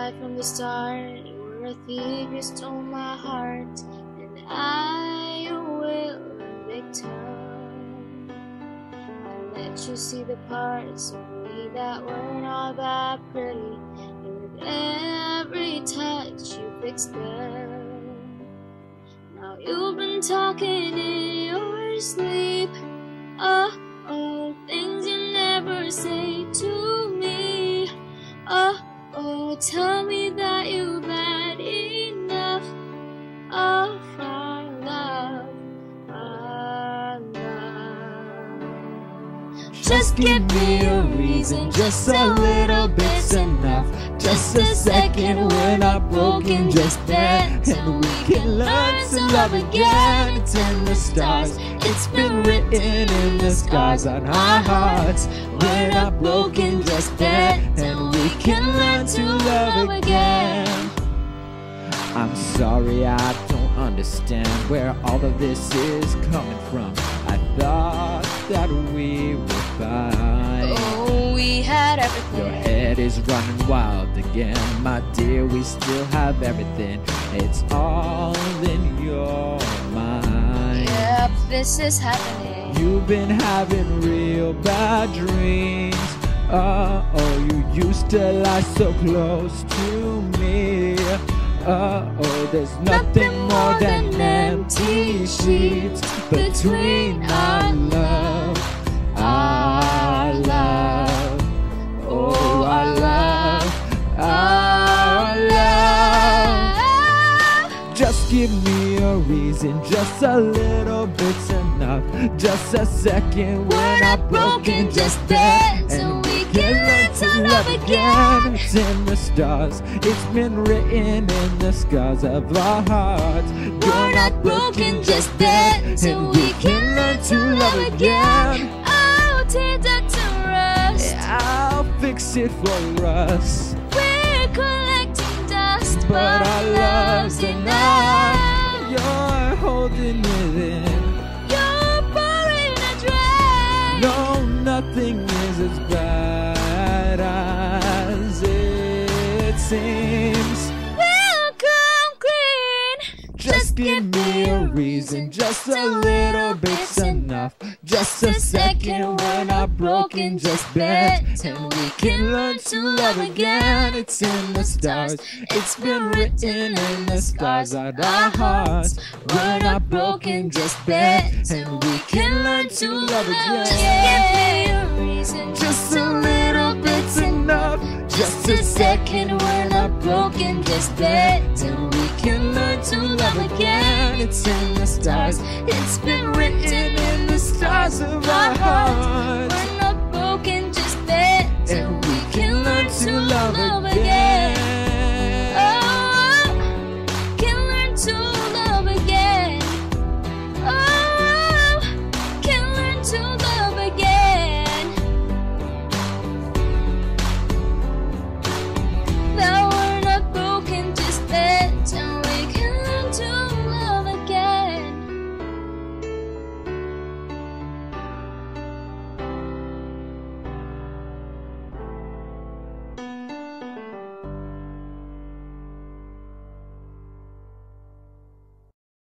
right from the start. You were a thief, you stole my heart, and I will victim. I let you see the parts of me that weren't all that pretty, and with every touch you fixed them. Now you've been talking in your sleep. Oh, things you never say to me. Oh, tell me that you've had enough of our love, our love. Just give me a reason, just a little bit's enough. Just a second, we're not broken just yet, and we can learn to love again. It's in the stars, it's been written in the scars on our hearts. We're not broken just yet, and we can learn to love again. I'm sorry, I don't understand where all of this is coming from. I thought that we were fine. Oh, we had everything. Your head is running wild again, my dear. We still have everything. It's all in your mind. Yep, this is happening. You've been having real bad dreams. Oh, you used to lie so close to me. Oh, there's nothing more than empty sheets between our love, our love. Oh, our love, our love. Just give me a reason, just a little bit's enough. Just a second, we're not broken just yet, and we can learn to love again. It's in the stars, it's been written in the scars of our hearts. We're not broken just yet, and we can learn to love again. Oh, tears up to rust. I'll fix it for us. We're collecting dust, But our love's enough. You're holding it in. You're pouring a drain. No, nothing is as bad as it seems. We'll come clean. Just give me a reason, just a little bit's enough. Just a second, we're not broken just yet, and we can learn to love again. It's in the stars, it's been written in the scars on our hearts. We're not broken just yet, and we can learn to love again. Just give me a reason, Just a little bit's enough. just a second, we're not broken just yet, and we can learn to love again. It's in the stars, it's been written in the stars of